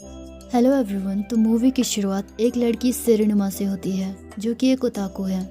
Hello everyone. तो movie की शुरुआत एक लड़की सेरेनुमा से होती है जो कि एक ओताकू है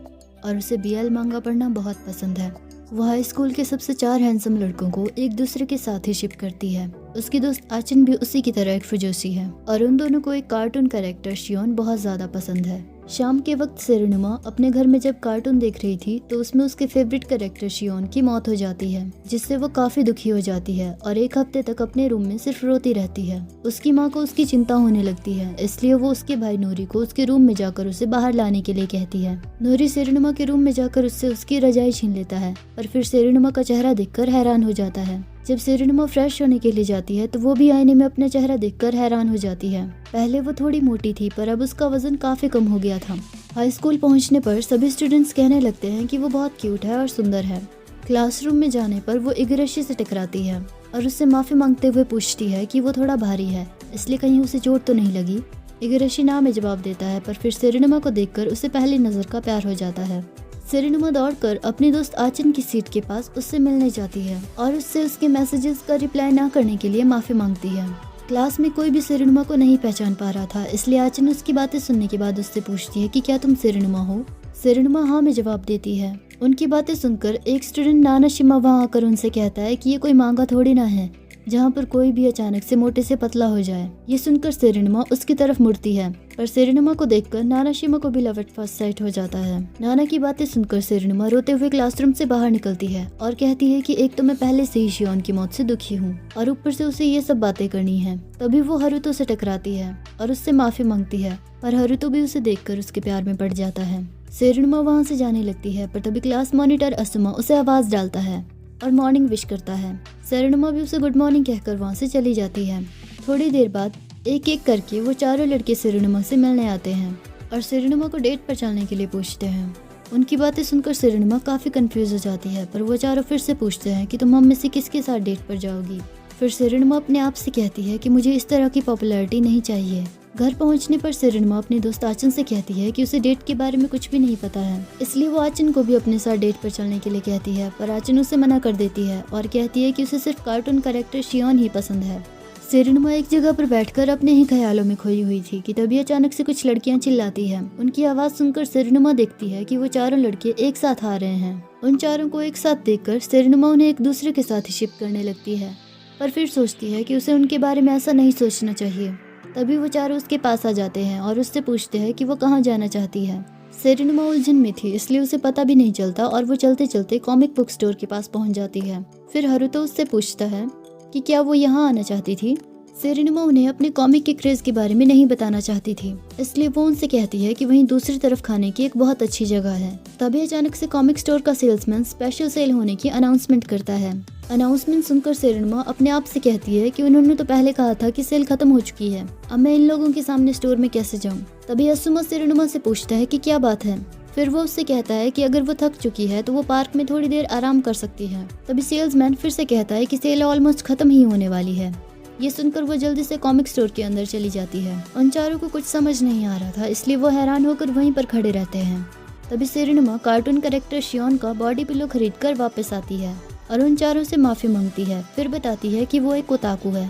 और उसे बीएल मांगा पढ़ना बहुत पसंद है। वो हाई स्कूल के सबसे 4 हैंडसम लड़कों को एक दूसरे के साथ ही शिप करती है। उसकी दोस्त आचिन भी उसी की तरह एक फुजोशी है और उन दोनों को एक कार्टून कैरेक्टर शियोन बहुत ज्यादा पसंद है। शाम के वक्त सेरेनुमा अपने घर में जब कार्टून देख रही थी तो उसमें उसके फेवरेट कैरेक्टर शियोन की मौत हो जाती है, जिससे वो काफी दुखी हो जाती है और एक हफ्ते तक अपने रूम में सिर्फ रोती रहती है। उसकी माँ को उसकी चिंता होने लगती है, इसलिए वो उसके भाई नोरी को उसके रूम में जाकर उसे बाहर लाने के लिए कहती है। नोरी सेरेनुमा के रूम में जाकर उससे उसकी रजाई छीन लेता है और फिर सेरेनुमा का चेहरा देखकर हैरान हो जाता है। जब सेरेनुमा फ्रेश होने के लिए जाती है तो वो भी आईने में अपना चेहरा देखकर हैरान हो जाती है। पहले वो थोड़ी मोटी थी पर अब उसका वजन काफी कम हो गया था। हाई स्कूल पहुंचने पर सभी स्टूडेंट्स कहने लगते हैं कि वो बहुत क्यूट है और सुंदर है। क्लासरूम में जाने पर वो इगरेशी से टकराती है और उससे माफी मांगते हुए पूछती है कि वो थोड़ा भारी है, इसलिए कहीं उसे चोट तो नहीं लगी। इगरेशी ना में जवाब देता है, पर फिर सेरेनुमा को देखकर उसे पहली नजर का प्यार हो जाता है। सेरेनुमा दौड़कर अपनी दोस्त आचिन की सीट के पास उससे मिलने जाती है और उससे उसके मैसेजेस का रिप्लाई ना करने के लिए माफी मांगती है। क्लास में कोई भी सेरेनुमा को नहीं पहचान पा रहा था, इसलिए आचिन उसकी बातें सुनने के बाद उससे पूछती है कि क्या तुम सेरेनुमा हो। सेरेनुमा हाँ में जवाब देती है। उनकी बातें सुनकर एक स्टूडेंट नानाशिमा वहाँ आकर उनसे कहता है कि ये कोई मांगा थोड़ी ना है जहाँ पर कोई भी अचानक से मोटे से पतला हो जाए। ये सुनकर सेरेनुमा उसकी तरफ मुड़ती है, पर सेरेनुमा को देखकर नानाशिमा को भी लव एट फर्स्ट साइट हो जाता है। नाना की बातें सुनकर सेरेनुमा रोते हुए क्लासरूम से बाहर निकलती है और कहती है कि एक तो मैं पहले से ही शियोन की मौत से दुखी हूँ और ऊपर से उसे ये सब बातें करनी है। तभी वो हरुतो से टकराती है और उससे माफी मांगती है, पर हरुतो भी उसे देखकर उसके प्यार में पड़ जाता है। सेरेनुमा वहाँ से जाने लगती है, पर तभी क्लास मॉनिटर असुमा उसे आवाज डालता है और मॉर्निंग विश करता है। सेरेनुमा भी उसे गुड मॉर्निंग कहकर वहाँ से चली जाती है। थोड़ी देर बाद एक एक करके वो चारों लड़के सेरेनुमा से मिलने आते हैं और सेरेनुमा को डेट पर चलने के लिए पूछते हैं। उनकी बातें सुनकर सेरेनुमा काफी कंफ्यूज हो जाती है, पर वो चारों फिर से पूछते हैं कि तुम हम में से किसके साथ डेट पर जाओगी। फिर सेरेनुमा अपने आप से कहती है कि मुझे इस तरह की पॉपुलैरिटी नहीं चाहिए। घर पहुंचने पर सेरेनुमा अपनी दोस्त आचिन से कहती है कि उसे डेट के बारे में कुछ भी नहीं पता है, इसलिए वो आचिन को भी अपने साथ डेट पर चलने के लिए कहती है, पर आचिन उसे मना कर देती है और कहती है कि उसे सिर्फ कार्टून कैरेक्टर शियोन ही पसंद है। सेरेनुमा एक जगह पर बैठकर अपने ही ख्यालों में खोई हुई थी कि तभी अचानक से कुछ लड़कियां चिल्लाती हैं। उनकी आवाज सुनकर सेरेनुमा देखती है कि वो चारों लड़के एक साथ आ रहे हैं। उन चारों को एक साथ देखकर सेरेनुमा उन्हें एक दूसरे के साथ ही शिप करने लगती है, पर फिर सोचती है कि उसे उनके बारे में ऐसा नहीं सोचना चाहिए। तभी वो चारों उसके पास आ जाते हैं और उससे पूछते हैं कि वो कहाँ जाना चाहती है। सेरेनुमा उलझन में थी, इसलिए उसे पता भी नहीं चलता और वो चलते चलते कॉमिक बुक स्टोर के पास पहुंच जाती है। फिर हरुतो उससे पूछता है कि क्या वो यहाँ आना चाहती थी। सेरेनुमा उन्हें अपने कॉमिक के क्रेज के बारे में नहीं बताना चाहती थी, इसलिए वो उनसे कहती है कि वहीं दूसरी तरफ खाने की एक बहुत अच्छी जगह है। तभी अचानक से कॉमिक स्टोर का सेल्समैन स्पेशल सेल होने की अनाउंसमेंट करता है। अनाउंसमेंट सुनकर सेरेनुमा अपने आप से कहती है कि उन्होंने तो पहले कहा था कि सेल खत्म हो चुकी है, अब मैं इन लोगों के सामने स्टोर में कैसे जाऊँ। तभी असुमा सेरेनुमा से पूछता है कि क्या बात है। फिर वो उससे कहता है कि अगर वो थक चुकी है तो वो पार्क में थोड़ी देर आराम कर सकती है। तभी सेल्समैन फिर से कहता है कि सेल ऑलमोस्ट खत्म ही होने वाली है। ये सुनकर वो जल्दी से कॉमिक स्टोर के अंदर चली जाती है। उन चारों को कुछ समझ नहीं आ रहा था, इसलिए वो हैरान होकर वहीं पर खड़े रहते हैं। तभी सेरेनुमा कार्टून कैरेक्टर शियोन का बॉडी पिलो खरीद कर वापस आती है और उन चारों से माफी मांगती है। फिर बताती है कि वो एक ओताकू है।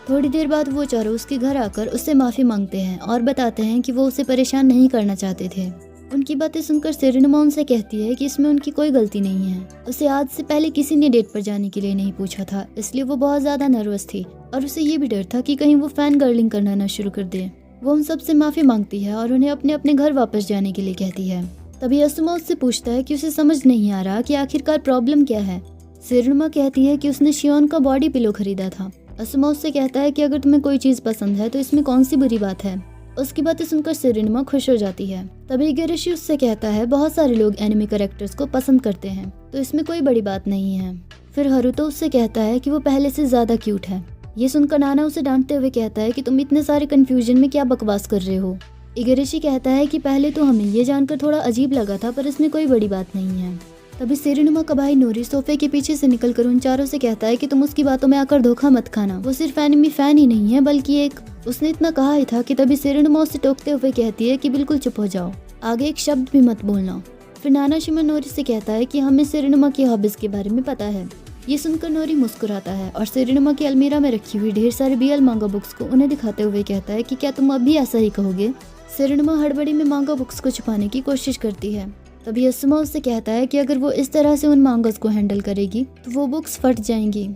थोड़ी देर बाद वो चारों उसके घर आकर उससे माफी मांगते हैं और बताते हैं कि वो उसे परेशान नहीं करना चाहते थे। उनकी बातें सुनकर सेरेनुमा उनसे कहती है कि इसमें उनकी कोई गलती नहीं है। उसे आज से पहले किसी ने डेट पर जाने के लिए नहीं पूछा था, इसलिए वो बहुत ज्यादा नर्वस थी और उसे ये भी डर था कि कहीं वो फैन गर्लिंग करना न शुरू कर दे। वो उन सब से माफी मांगती है और उन्हें अपने अपने घर वापस जाने के लिए कहती है। तभी असुमा उससे पूछता है कि उसे समझ नहीं आ रहा कि आखिरकार प्रॉब्लम क्या है। सेरेनुमा कहती है कि उसने शियोन का बॉडी पिलो खरीदा था। असुमा उससे कहता है कि अगर तुम्हें कोई चीज पसंद है तो इसमें कौन सी बुरी बात है। उसकी बातें सुनकर सेरेनुमा खुश हो जाती है। तभी इगरेशी उससे कहता है बहुत सारे लोग एनिमे कैरेक्टर्स को पसंद करते हैं, तो इसमें कोई बड़ी बात नहीं है। फिर हरुतो उससे कहता है कि वो पहले से ज्यादा क्यूट है। ये सुनकर नाना उसे डांटते हुए कहता है कि तुम इतने सारे कंफ्यूजन में क्या बकवास कर रहे हो। इगरेशी कहता है कि पहले तो हमें ये जानकर थोड़ा अजीब लगा था, पर इसमें कोई बड़ी बात नहीं है। तभी सेरेनुमा का भाई नोरी सोफे के पीछे से निकलकर उन चारों से कहता है कि तुम उसकी बातों में आकर धोखा मत खाना। वो सिर्फ एनिमे फैन ही नहीं है बल्कि एक उसने इतना कहा ही था कि तभी सेरेनुमा उसे टोकते हुए कहती है कि बिल्कुल चुप हो जाओ, आगे एक शब्द भी मत बोलना। फिर नानाशिमा नोरी से कहता है कि हमें सेरेनुमा की हॉबीज के बारे में पता है। ये सुनकर नोरी मुस्कुराता है और सेरेनुमा की अलमीरा में रखी हुई ढेर सारी बीएल मांगा बुक्स को उन्हें दिखाते हुए कहता है कि क्या तुम अब भी ऐसा ही कहोगे। सेरेनुमा हड़बड़ी में मांगा बुक्स को छुपाने की कोशिश करती है। तभी असुमा उससे कहता है कि अगर वो इस तरह से उन मांगास को हैंडल करेगी तो वो बुक्स फट जाएंगी।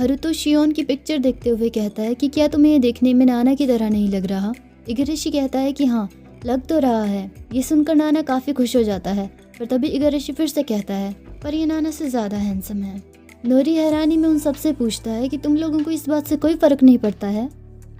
हरुतो शियोन की पिक्चर देखते हुए कहता है कि क्या तुम्हें ये देखने में नाना की तरह नहीं लग रहा। इगरेशी कहता है कि हाँ, लग तो रहा है। ये सुनकर नाना काफी खुश हो जाता है, पर तभी इगरेशी फिर से कहता है, पर ये नाना से ज्यादा हैंडसम है। नोरी हैरानी में उन सबसे पूछता है कि तुम लोगों को इस बात से कोई फर्क नहीं पड़ता है।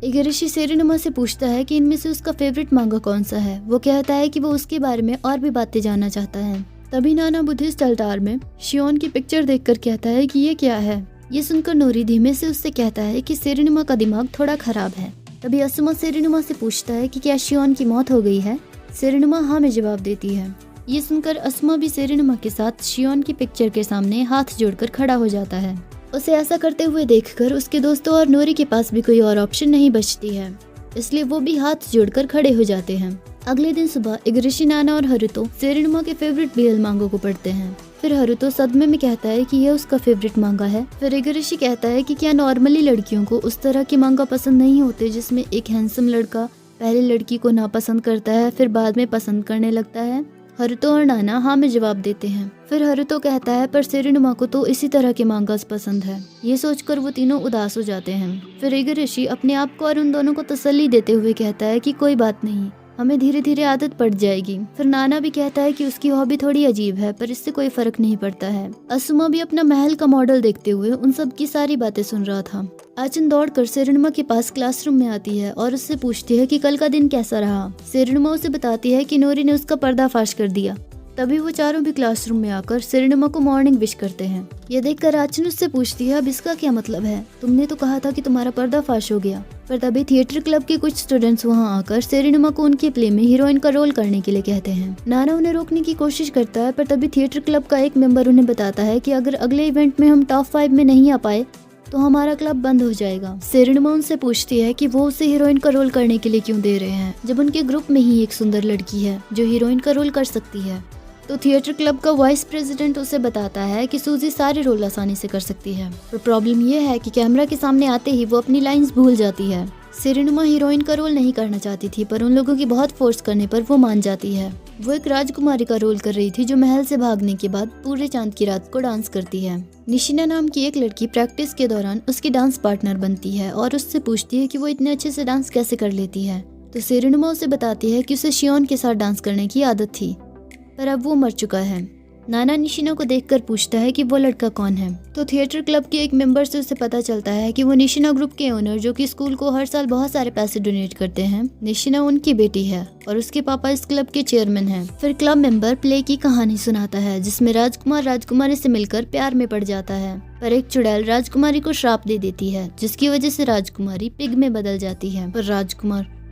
इगरेशी सेरेनुमा से पूछता है कि इनमें से उसका फेवरेट मांगा कौन सा है। वो कहता है कि वो उसके बारे में और भी बातें जानना चाहता है। तभी नाना बुद्धिस्ट अल्टार में शियोन की पिक्चर देखकर कहता है कि ये क्या है। ये सुनकर नोरी धीमे से उससे कहता है कि सेरेनुमा का दिमाग थोड़ा खराब है। तभी असुमा सेरेनुमा से पूछता है कि क्या शियोन की मौत हो गई है। सेरेनुमा हाँ में जवाब देती है। ये सुनकर असुमा भी सेरेनुमा के साथ शियोन की पिक्चर के सामने हाथ जोड़कर खड़ा हो जाता है। उसे ऐसा करते हुए देखकर उसके दोस्तों और नोरी के पास भी कोई और ऑप्शन नहीं बचती है, इसलिए वो भी हाथ जोड़कर खड़े हो जाते हैं। अगले दिन सुबह इगरेशी, नाना और हरुतो सेरेनुमा के फेवरेट बीएल मांगा को पढ़ते हैं। फिर हरुतो सदमे में कहता है कि यह उसका फेवरेट मांगा है। फिर इगरेशी कहता है कि क्या नॉर्मली लड़कियों को उस तरह के मांगा पसंद नहीं होते जिसमें एक हैंडसम लड़का पहले लड़की को नापसंद करता है फिर बाद में पसंद करने लगता है। हरुतो और नाना हाँ में जवाब देते हैं। फिर हरुतो कहता है पर सेरेनुमा को तो इसी तरह के मांगास पसंद है। ये सोचकर वो तीनों उदास हो जाते हैं। फिर इगरेशी अपने आप को और उन दोनों को तसल्ली देते हुए कहता है कि कोई बात नहीं, हमें धीरे धीरे आदत पड़ जाएगी। फिर नाना भी कहता है कि उसकी हॉबी थोड़ी अजीब है पर इससे कोई फर्क नहीं पड़ता है। असुमा भी अपना महल का मॉडल देखते हुए उन सब की सारी बातें सुन रहा था। आचन दौड़कर सेरेनुमा के पास क्लासरूम में आती है और उससे पूछती है कि कल का दिन कैसा रहा। सेरेनुमा उसे बताती है कि नोरी ने उसका पर्दाफाश कर दिया। तभी वो चारों भी क्लासरूम में आकर सेरेनुमा को मॉर्निंग विश करते हैं। ये देखकर आचन उससे पूछती है, अब इसका क्या मतलब है? तुमने तो कहा था कि तुम्हारा पर्दाफाश हो गया। पर तभी थिएटर क्लब के कुछ स्टूडेंट्स वहां आकर सेरेनुमा को उनके प्ले में हीरोइन का रोल करने के लिए कहते हैं। नाना उन्हें रोकने की कोशिश करता है, पर तभी थिएटर क्लब का एक मेंबर उन्हें बताता है कि अगर अगले इवेंट में हम टॉप 5 में नहीं आ पाए तो हमारा क्लब बंद हो जाएगा। सेरेनुमा उनसे पूछती है कि वो उसे हीरोइन का रोल करने के लिए क्यों दे रहे हैं, जब उनके ग्रुप में ही एक सुंदर लड़की है जो हीरोइन का रोल कर सकती है। तो थिएटर क्लब का वाइस प्रेसिडेंट उसे बताता है कि सूजी सारे रोल आसानी से कर सकती है, पर प्रॉब्लम ये है कि कैमरा के सामने आते ही वो अपनी लाइंस भूल जाती है। सेरेनुमा हीरोइन का रोल नहीं करना चाहती थी, पर उन लोगों की बहुत फोर्स करने पर वो मान जाती है। वो एक राजकुमारी का रोल कर रही थी जो महल से भागने के बाद पूरे चांद की रात को डांस करती है। निशिना नाम की एक लड़की प्रैक्टिस के दौरान उसकी डांस पार्टनर बनती है और उससे पूछती है कि वो इतने अच्छे से डांस कैसे कर लेती है। तो सेरेनुमा उसे बताती है कि उसे शियोन के साथ डांस करने की आदत थी, पर अब वो मर चुका है। नाना निशिना को देखकर पूछता है कि वो लड़का कौन है। तो थिएटर क्लब के एक मेंबर से उसे पता चलता है कि वो निशिना ग्रुप के ओनर, जो कि स्कूल को हर साल बहुत सारे पैसे डोनेट करते हैं, निशिना उनकी बेटी है और उसके पापा इस क्लब के चेयरमैन हैं। फिर क्लब मेंबर प्ले की कहानी सुनाता है जिसमें राजकुमार राजकुमारी से मिलकर प्यार में पड़ जाता है, पर एक चुड़ैल राजकुमारी को श्राप दे देती है जिसकी वजह से राजकुमारी पिग में बदल जाती है। पर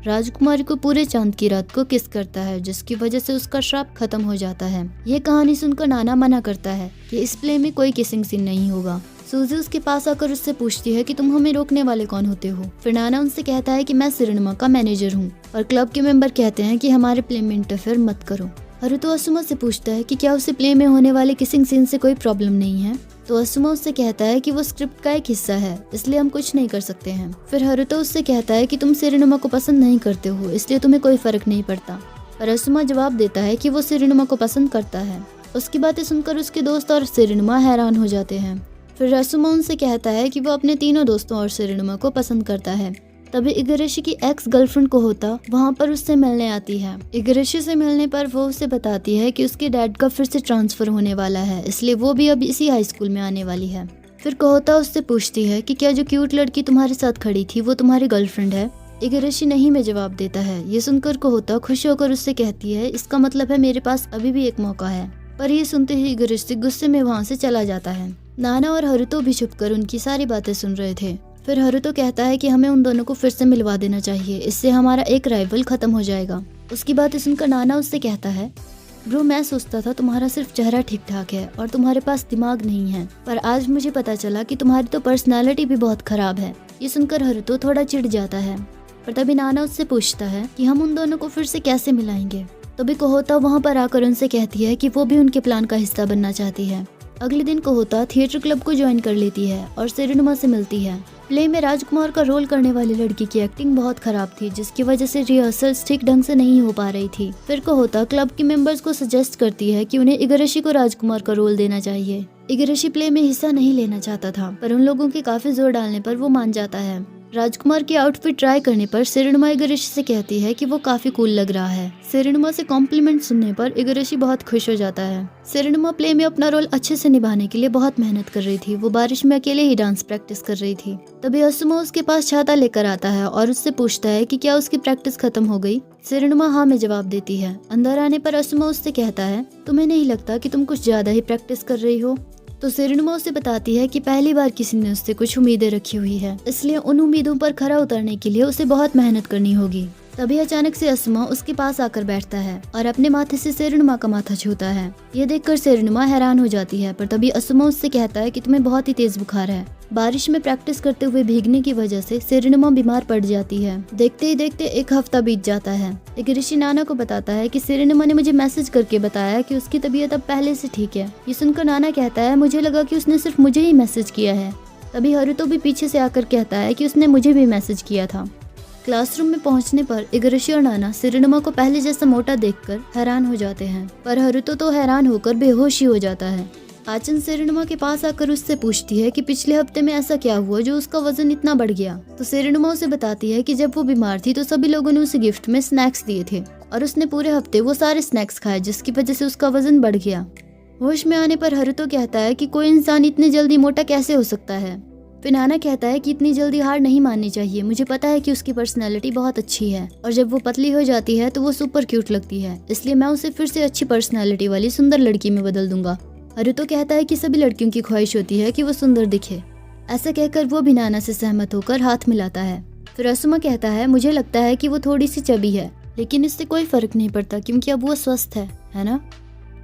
राजकुमारी को पूरे चांद की रात को किस करता है जिसकी वजह से उसका श्राप खत्म हो जाता है। ये कहानी सुनकर नाना मना करता है कि इस प्ले में कोई किसिंग सीन नहीं होगा। सूजी उसके पास आकर उससे पूछती है कि तुम हमें रोकने वाले कौन होते हो। फिर नाना उनसे कहता है कि मैं सेरेनुमा का मैनेजर हूँ और क्लब के मेंबर कहते हैं कि हमारे प्ले में इंटरफेयर मत करो। हरुतो असुमा से पूछता है कि क्या उसे प्ले में होने वाले किसिंग सीन से कोई प्रॉब्लम नहीं है। तो असुमा उससे कहता है कि वो स्क्रिप्ट का एक हिस्सा है, इसलिए हम कुछ नहीं कर सकते हैं। फिर हरुतो उससे कहता है कि तुम सेरेनुमा को पसंद नहीं करते हो, इसलिए तुम्हें कोई फर्क नहीं पड़ता। पर असुमा जवाब देता है कि वो सेरेनुमा को पसंद करता है। उसकी बातें सुनकर उसके दोस्त और सेरेनुमा हैरान हो जाते हैं। फिर असुमा उनसे कहता है कि वो अपने तीनों दोस्तों और सेरेनुमा को पसंद करता है। तभी इगरेशी की एक्स गर्लफ्रेंड को होता वहाँ पर उससे मिलने आती है। इगरेशी से मिलने पर वो उसे बताती है कि उसके डैड का फिर से ट्रांसफर होने वाला है, इसलिए वो भी अब इसी हाई स्कूल में आने वाली है। फिर कोहोता उससे पूछती है कि क्या जो क्यूट लड़की तुम्हारे साथ खड़ी थी वो तुम्हारी गर्लफ्रेंड है। इगरेशी नहीं में जवाब देता है। ये सुनकर कोहोता खुश होकर उससे कहती है, इसका मतलब है मेरे पास अभी भी एक मौका है। पर ये सुनते ही इगरेशी गुस्से में वहाँ से चला जाता है। नाना और हरुतो भी छुपकर उनकी सारी बातें सुन रहे थे। फिर हरुतो कहता है कि हमें उन दोनों को फिर से मिलवा देना चाहिए, इससे हमारा एक राइवल खत्म हो जाएगा। उसकी बातें सुनकर नाना उससे कहता है, ब्रो मैं सोचता था तुम्हारा सिर्फ चेहरा ठीक ठाक है और तुम्हारे पास दिमाग नहीं है, पर आज मुझे पता चला कि तुम्हारी तो पर्सनालिटी भी बहुत खराब है। ये सुनकर हरुतो थोड़ा चिढ़ जाता है। पर तभी नाना उससे पूछता है कि हम उन दोनों को फिर से कैसे मिलाएंगे। तभी कोहोता वहाँ पर आकर उनसे कहती है कि वो भी उनके प्लान का हिस्सा बनना चाहती है। अगले दिन को होता थिएटर क्लब को ज्वाइन कर लेती है और सेरेनुमा से मिलती है। प्ले में राजकुमार का रोल करने वाली लड़की की एक्टिंग बहुत खराब थी, जिसकी वजह से रिहर्सल्स ठीक ढंग से नहीं हो पा रही थी। फिर को होता क्लब के मेंबर्स को सजेस्ट करती है कि उन्हें इगराशी को राजकुमार का रोल देना चाहिए। इगराशी प्ले में हिस्सा नहीं लेना चाहता था, पर उन लोगों के काफी जोर डालने पर वो मान जाता है। राजकुमार की आउटफिट ट्राई करने पर सेरेनुमा इगराशी से कहती है कि वो काफी कूल लग रहा है। सेरेनुमा से कॉम्प्लीमेंट सुनने पर इगराशी बहुत खुश हो जाता है। सेरेनुमा प्ले में अपना रोल अच्छे से निभाने के लिए बहुत मेहनत कर रही थी। वो बारिश में अकेले ही डांस प्रैक्टिस कर रही थी। तभी असुमा उसके पास छाता लेकर आता है और उससे पूछता है कि क्या उसकी प्रैक्टिस खत्म हो गई। सेरेनुमा हाँ में जवाब देती है। अंदर आने पर असुमा उससे कहता है, तुम्हें नहीं लगता कि तुम कुछ ज्यादा ही प्रैक्टिस कर रही हो? तो सेरेनुमा उसे बताती है कि पहली बार किसी ने उससे कुछ उम्मीदें रखी हुई है, इसलिए उन उम्मीदों पर खरा उतरने के लिए उसे बहुत मेहनत करनी होगी। तभी अचानक से असुमा उसके पास आकर बैठता है और अपने माथे से सेरेनुमा का माथा छूता है। ये देखकर सेरेनुमा हैरान हो जाती है, पर तभी असुमा उससे कहता है कि तुम्हें बहुत ही तेज बुखार है। बारिश में प्रैक्टिस करते हुए भीगने की वजह से सेरेनुमा बीमार पड़ जाती है। देखते ही देखते 1 हफ्ता बीत जाता है। इगराशी नाना को बताता है कि सेरेनुमा ने मुझे मैसेज करके बताया कि उसकी तबीयत अब पहले से ठीक है। ये सुनकर नाना कहता है, मुझे लगा कि उसने सिर्फ मुझे ही मैसेज किया है। तभी हरुतो भी पीछे से आकर कहता है कि उसने मुझे भी मैसेज किया था। क्लासरूम में पहुंचने पर इगराशी और नाना सेरेनुमा को पहले जैसा मोटा देखकर हैरान हो जाते हैं, पर हरुतो तो हैरान होकर बेहोश ही हो जाता है। आचन सेरेनुमा के पास आकर उससे पूछती है कि पिछले हफ्ते में ऐसा क्या हुआ जो उसका वजन इतना बढ़ गया। तो सेरेनुमा उसे बताती है कि जब वो बीमार थी तो सभी लोगों ने उसे गिफ्ट में स्नैक्स दिए थे और उसने पूरे हफ्ते वो सारे स्नैक्स खाए, जिसकी वजह से उसका वजन बढ़ गया। होश में आने पर हरुतो कहता है कि कोई इंसान इतने जल्दी मोटा कैसे हो सकता है। फिर नाना कहता है कि इतनी जल्दी हार नहीं माननी चाहिए। मुझे पता है कि उसकी पर्सनैलिटी बहुत अच्छी है और जब वो पतली हो जाती है तो वो सुपर क्यूट लगती है, इसलिए मैं उसे फिर से अच्छी पर्सनैलिटी वाली सुंदर लड़की में बदल दूंगा। हरुतो कहता है कि सभी लड़कियों की ख्वाहिश होती है कि वो सुंदर दिखे। ऐसा कहकर वो भी नाना से सहमत होकर हाथ मिलाता है। फिर असुमा कहता है, मुझे लगता है कि वो थोड़ी सी चबी है, लेकिन इससे कोई फर्क नहीं पड़ता क्योंकि अब वो स्वस्थ है ना?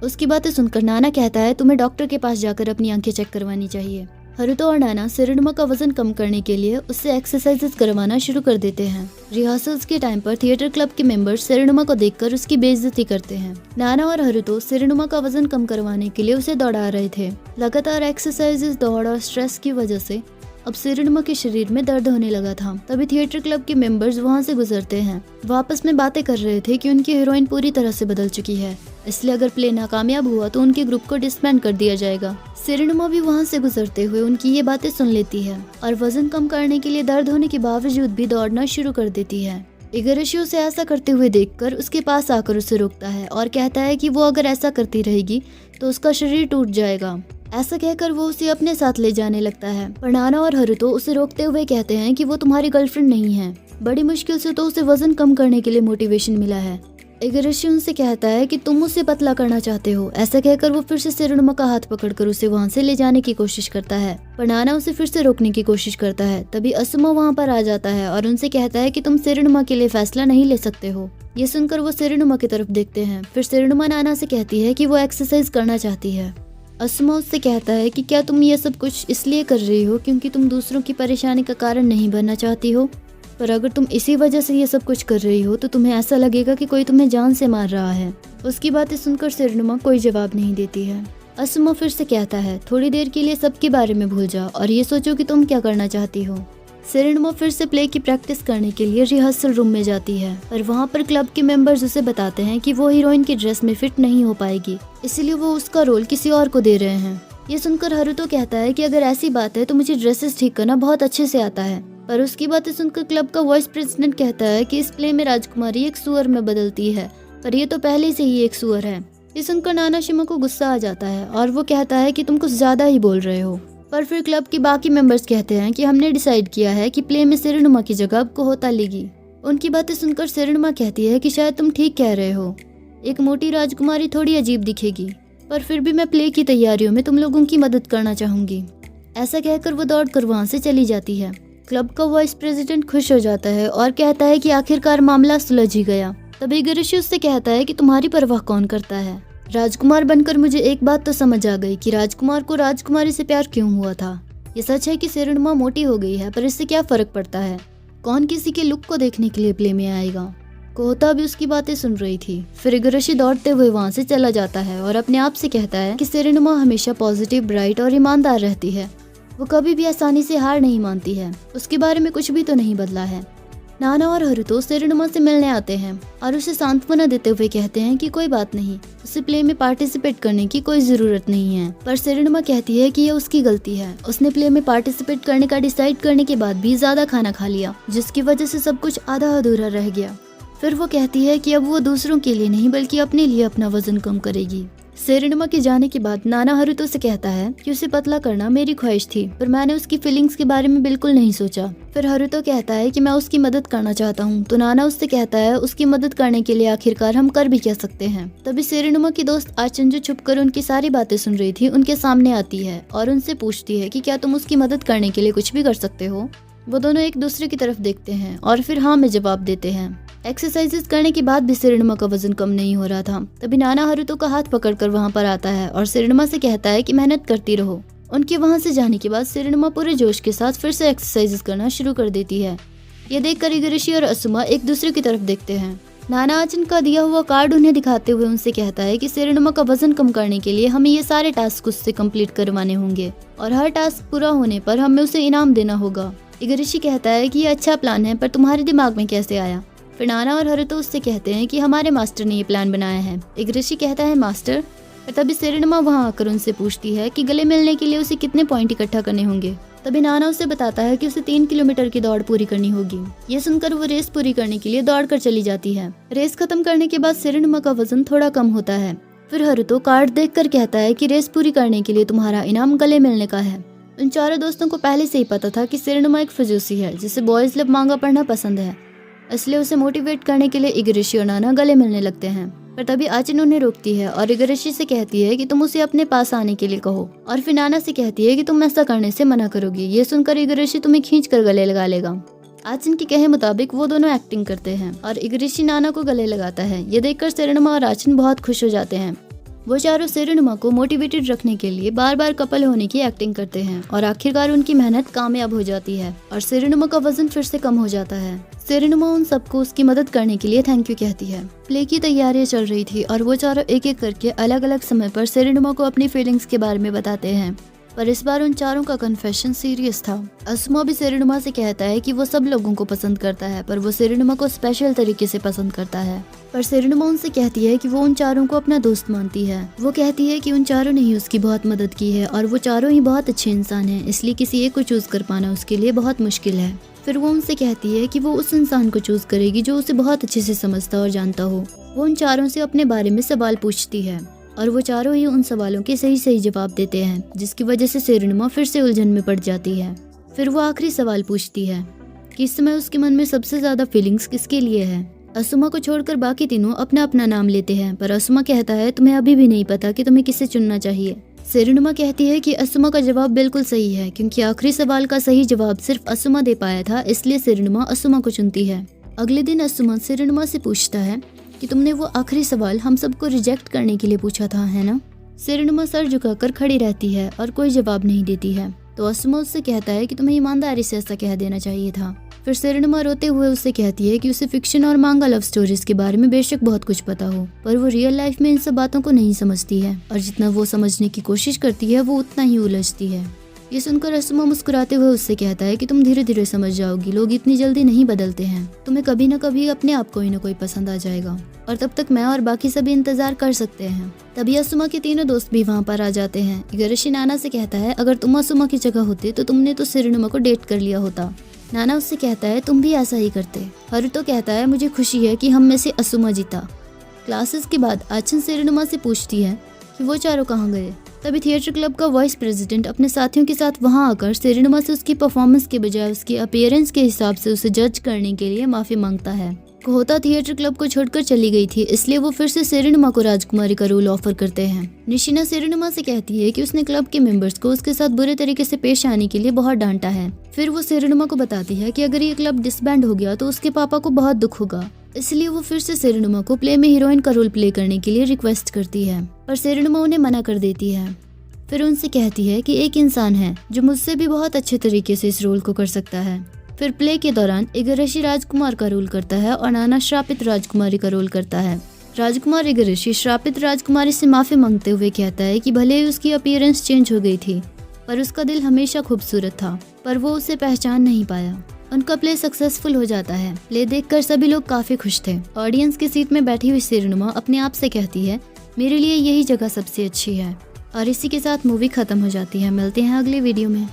उसकी बातें सुनकर नाना कहता है, तुम्हें डॉक्टर के पास जाकर अपनी आंखें चेक करवानी चाहिए। हरुतो और नाना सेरेनुमा का वजन कम करने के लिए उससे एक्सरसाइजेस करवाना शुरू कर देते हैं। रिहर्सल्स के टाइम पर थिएटर क्लब के मेंबर्स सेरेनुमा को देखकर उसकी बेइज्जती करते हैं। नाना और हरुतो सेरेनुमा का वजन कम करवाने के लिए उसे दौड़ा रहे थे। लगातार एक्सरसाइजेस, दौड़ और स्ट्रेस की वजह से अब सेरेनुमा के शरीर में दर्द होने लगा था। तभी थिएटर क्लब के मेंबर्स वहां से गुजरते हैं। वो आपस में बातें कर रहे थे कि उनकी हीरोइन पूरी तरह से बदल चुकी है, इसलिए अगर प्ले नाकामयाब हुआ तो उनके ग्रुप को डिसबैंड कर दिया जाएगा। सेरेनुमा भी वहां से गुजरते हुए उनकी ये बातें सुन लेती है और वजन कम करने के लिए दर्द होने के बावजूद भी दौड़ना शुरू कर देती है। इगराशी उसे ऐसा करते हुए देखकर उसके पास आकर उसे रोकता है और कहता है कि वो अगर ऐसा करती रहेगी तो उसका शरीर टूट जाएगा। ऐसा कहकर वो उसे अपने साथ ले जाने लगता है, पर नाना और हरुतो उसे रोकते हुए कहते हैं कि वो तुम्हारी गर्लफ्रेंड नहीं है। बड़ी मुश्किल से तो उसे वजन कम करने के लिए मोटिवेशन मिला है। इगराशी उनसे कहता है कि तुम उसे पतला करना चाहते हो। ऐसा कहकर वो फिर से सेरेनुमा का हाथ पकड़कर उसे वहां से ले जाने की कोशिश करता है, पर नाना उसे फिर से रोकने की कोशिश करता है। तभी असुमा वहां पर आ जाता है और उनसे कहता है कि तुम सेरेनुमा के लिए फैसला नहीं ले सकते हो। ये सुनकर वो सेरेनुमा की तरफ देखते हैं। फिर सेरेनुमा नाना से कहती है कि वो एक्सरसाइज करना चाहती है। असुमा उससे कहता है कि क्या तुम ये सब कुछ इसलिए कर रही हो क्योंकि तुम दूसरों की परेशानी का कारण नहीं बनना चाहती हो? पर अगर तुम इसी वजह से ये सब कुछ कर रही हो तो तुम्हें ऐसा लगेगा कि कोई तुम्हें जान से मार रहा है। उसकी बातें सुनकर सेरेनुमा कोई जवाब नहीं देती है। असुमा फिर से कहता है, थोड़ी देर के लिए सबके बारे में भूल जाओ और ये सोचो कि तुम क्या करना चाहती हो। सेरेनुमा फिर से प्ले की प्रैक्टिस करने के लिए रिहर्सल रूम में जाती है, पर वहाँ पर क्लब के मेंबर्स उसे बताते हैं कि वो हीरोइन की ड्रेस में फिट नहीं हो पाएगी, इसलिए वो उसका रोल किसी और को दे रहे हैं। ये सुनकर हरुतो कहता है कि अगर ऐसी बात है तो मुझे ड्रेसेस ठीक करना बहुत अच्छे से आता है। पर उसकी बातें सुनकर क्लब का वाइस प्रेसिडेंट कहता है कि इस प्ले में राजकुमारी एक सुअर में बदलती है, पर ये तो पहले से ही एक सुअर है। ये सुनकर नाना शिमा को गुस्सा आ जाता है और वो कहता है कि तुम कुछ ज्यादा ही बोल रहे हो। पर फिर क्लब के बाकी मेंबर्स कहते हैं कि हमने डिसाइड किया है कि प्ले में सेरेनुमा की जगह अब कोहोता लेगी। उनकी बातें सुनकर सेरेनुमा कहती है कि शायद तुम ठीक कह रहे हो, एक मोटी राजकुमारी थोड़ी अजीब दिखेगी, पर फिर भी मैं प्ले की तैयारियों में तुम लोगों की मदद करना चाहूंगी। ऐसा कहकर वो दौड़कर वहां से चली जाती है। क्लब का वाइस प्रेसिडेंट खुश हो जाता है और कहता है कि आखिरकार मामला सुलझ ही गया। तभी इगराशी उससे कहता है कि तुम्हारी परवाह कौन करता है। राजकुमार बनकर मुझे एक बात तो समझ आ गई कि राजकुमार को राजकुमारी से प्यार क्यों हुआ था। ये सच है कि सेरेनुमा मोटी हो गई है, पर इससे क्या फर्क पड़ता है, कौन किसी के लुक को देखने के लिए प्ले में आएगा। कोहता भी उसकी बातें सुन रही थी। फिर इगराशी दौड़ते हुए वहाँ से चला जाता है और अपने आप से कहता है कि सेरेनुमा हमेशा पॉजिटिव, ब्राइट और ईमानदार रहती है। वो कभी भी आसानी से हार नहीं मानती है। उसके बारे में कुछ भी तो नहीं बदला है। नाना और हरुतो सेरेनुमा से मिलने आते हैं और उसे सांत्वना देते हुए कहते हैं कि कोई बात नहीं, उसे प्ले में पार्टिसिपेट करने की कोई जरूरत नहीं है। पर सेरेनुमा कहती है कि यह उसकी गलती है। उसने प्ले में पार्टिसिपेट करने का डिसाइड करने के बाद भी ज्यादा खाना खा लिया, जिसकी वजह से सब कुछ आधा अधूरा रह गया। फिर वो कहती है कि अब वो दूसरों के लिए नहीं बल्कि अपने लिए अपना वजन कम करेगी। सेरेनुमा के जाने के बाद नाना हरुतो से कहता है कि उसे पतला करना मेरी ख्वाहिश थी, पर मैंने उसकी फीलिंग्स के बारे में बिल्कुल नहीं सोचा। फिर हरुतो कहता है कि मैं उसकी मदद करना चाहता हूँ, तो नाना उससे कहता है उसकी मदद करने के लिए आखिरकार हम कर भी क्या सकते हैं। तभी सेरेनुमा की दोस्त आचन, जो छुपकर उनकी सारी बातें सुन रही थी, उनके सामने आती है और उनसे पूछती है कि क्या तुम उसकी मदद करने के लिए कुछ भी कर सकते हो। वो दोनों एक दूसरे की तरफ देखते हैं और फिर हाँ में जवाब देते हैं। एक्सरसाइजेस करने के बाद भी सेरेनुमा का वजन कम नहीं हो रहा था। तभी नाना हरुतो का हाथ पकड़कर वहाँ पर आता है और सेरेनुमा से कहता है कि मेहनत करती रहो। उनके वहाँ से जाने के बाद सेरेनुमा पूरे जोश के साथ फिर से एक्सरसाइजेस करना शुरू कर देती है। ये देखकर इगराशी और असुमा एक दूसरे की तरफ देखते हैं। नाना आचन का दिया हुआ कार्ड उन्हें दिखाते हुए उनसे कहता है कि सेरेनुमा का वजन कम करने के लिए हमें ये सारे टास्क उससे कंप्लीट करवाने होंगे और हर टास्क पूरा होने पर हमें उसे इनाम देना होगा। इगराशी कहता है कि ये अच्छा प्लान है, पर तुम्हारे दिमाग में कैसे आया। फिर नाना और हरुतो उससे कहते हैं कि हमारे मास्टर ने ये प्लान बनाया है। इगराशी कहता है मास्टर। पर तभी सेरेनुमा वहाँ आकर उनसे पूछती है कि गले मिलने के लिए उसे कितने पॉइंट इकट्ठा करने होंगे। तभी नाना उसे बताता है कि उसे 3 किलोमीटर की दौड़ पूरी करनी होगी। ये सुनकर वो रेस पूरी करने के लिए दौड़ कर चली जाती है। रेस खत्म करने के बाद सेरेनुमा का वजन थोड़ा कम होता है। फिर हरुतो कार्ड देखकर कहता है कि रेस पूरी करने के लिए तुम्हारा इनाम गले मिलने का है। उन चारों दोस्तों को पहले से ही पता था कि सेरेनुमा एक फजूसी है जिसे बॉयज लव मांगा पढ़ना पसंद है, इसलिए उसे मोटिवेट करने के लिए इगराशी और नाना गले मिलने लगते हैं। पर तभी आचन उन्हें रोकती है और इगराशी से कहती है कि तुम उसे अपने पास आने के लिए कहो, और फिर नाना से कहती है कि तुम ऐसा करने से मना करोगी। ये सुनकर इगराशी तुम्हें खींच कर गले लगा लेगा। आचन के कहे मुताबिक वो दोनों एक्टिंग करते हैं और इगराशी नाना को गले लगाता है। ये देखकर सेरेनुमा और आचन बहुत खुश हो जाते हैं। वो चारों सेरेनुमा को मोटिवेटेड रखने के लिए बार बार कपल होने की एक्टिंग करते हैं और आखिरकार उनकी मेहनत कामयाब हो जाती है और सेरेनुमा का वजन फिर से कम हो जाता है। सेरेनुमा उन सबको उसकी मदद करने के लिए थैंक यू कहती है। प्ले की तैयारियां चल रही थी और वो चारों एक एक करके अलग अलग समय पर सेरेनुमा को अपनी फीलिंग्स के बारे में बताते हैं, पर इस बार उन चारों का कन्फेशन सीरियस था। असुमा भी सेरेनुमा से कहता है कि वो सब लोगों को पसंद करता है, पर वो सेरेनुमा को स्पेशल तरीके से पसंद करता है। पर सेरेनुमा उनसे कहती है कि वो उन चारों को अपना दोस्त मानती है। वो कहती है कि उन चारों ने ही उसकी बहुत मदद की है और वो चारों ही बहुत अच्छे इंसान हैं, इसलिए किसी एक को चूज कर पाना उसके लिए बहुत मुश्किल है। फिर वो उनसे कहती है कि वो उस इंसान को चूज करेगी जो उसे बहुत अच्छे से समझता और जानता हो। वो उन चारों से अपने बारे में सवाल पूछती है और वो चारों ही उन सवालों के सही सही जवाब देते हैं, जिसकी वजह से सेरेनुमा फिर से उलझन में पड़ जाती है। फिर वो आखिरी सवाल पूछती है कि इस समय उसके मन में सबसे ज्यादा फीलिंग्स किसके लिए है। असुमा को छोड़कर बाकी तीनों अपना अपना नाम लेते हैं, पर असुमा कहता है तुम्हें अभी भी नहीं पता कि तुम्हें किसे चुनना चाहिए। सेरेनुमा कहती है कि असुमा का जवाब बिल्कुल सही है, क्योंकि आखिरी सवाल का सही जवाब सिर्फ असुमा दे पाया था, इसलिए सेरेनुमा असुमा को चुनती है। अगले दिन असुमा सेरेनुमा से पूछता है कि तुमने वो आखिरी सवाल हम सबको रिजेक्ट करने के लिए पूछा था, है ना। सेरेनुमा सर झुकाकर खड़ी रहती है और कोई जवाब नहीं देती है। तो असुमा उससे कहता है कि तुम्हें ईमानदारी से ऐसा कह देना चाहिए था। फिर सेरेनुमा रोते हुए उससे कहती है कि उसे फिक्शन और मांगा लव स्टोरीज के बारे में बेशक बहुत कुछ पता हो, पर वो रियल लाइफ में इन सब बातों को नहीं समझती है, और जितना वो समझने की कोशिश करती है वो उतना ही उलझती है। ये सुनकर असुमा मुस्कुराते हुए उससे कहता है कि तुम धीरे धीरे समझ जाओगी, लोग इतनी जल्दी नहीं बदलते हैं, तुम्हें कभी न कभी अपने आप कोई न कोई पसंद आ जाएगा, और तब तक मैं और बाकी सभी इंतजार कर सकते हैं। तभी असुमा के तीनों दोस्त भी वहाँ पर आ जाते हैं। इगराशी नाना से कहता है अगर तुम असुमा की जगह होते तो तुमने तो सेरेनुमा को डेट कर लिया होता। नाना उससे कहता है तुम भी ऐसा ही करते। हरुतो कहता है मुझे खुशी है कि हम में से असुमा जीता। क्लासेस के बाद आचन सेरेनुमा से पूछती है कि वो चारों कहाँ गए। तभी थिएटर क्लब का वाइस प्रेसिडेंट अपने साथियों के साथ वहां आकर सेरेनुमा से उसकी परफॉर्मेंस के बजाय उसकी अपीयरेंस के हिसाब से उसे जज करने के लिए माफी मांगता है। कोहोता थिएटर क्लब को छोड़कर चली गई थी, इसलिए वो फिर से सेरेनुमा को राजकुमारी का रोल ऑफर करते हैं। निशिना सेरेनुमा से कहती है कि उसने क्लब के मेंबर्स को उसके साथ बुरे तरीके से पेश आने के लिए बहुत डांटा है। फिर वो सेरेनुमा को बताती है कि अगर ये क्लब डिसबैंड हो गया तो उसके पापा को बहुत दुख होगा, इसलिए वो फिर से सेरेनुमा को प्ले में हीरोइन का रोल प्ले करने के लिए रिक्वेस्ट करती है, पर सेरेनुमा उन्हें मना कर देती है। फिर उनसे कहती है कि एक इंसान है जो मुझसे भी बहुत अच्छे तरीके से इस रोल को कर सकता है। फिर प्ले के दौरान इगरशी राजकुमार का रोल करता है और नाना श्रापित राजकुमारी का रोल करता है। राजकुमार इगरशी श्रापित राजकुमारी से माफी मांगते हुए कहता है कि भले ही उसकी अपीयरेंस चेंज हो गई थी, पर उसका दिल हमेशा खूबसूरत था, पर वो उसे पहचान नहीं पाया। उनका प्ले सक्सेसफुल हो जाता है। प्ले देखकर सभी लोग काफी खुश थे। ऑडियंस की सीट में बैठी हुई सिरनुमा अपने आप से कहती है, मेरे लिए यही जगह सबसे अच्छी है। और इसी के साथ मूवी खत्म हो जाती है। मिलते हैं अगले वीडियो में।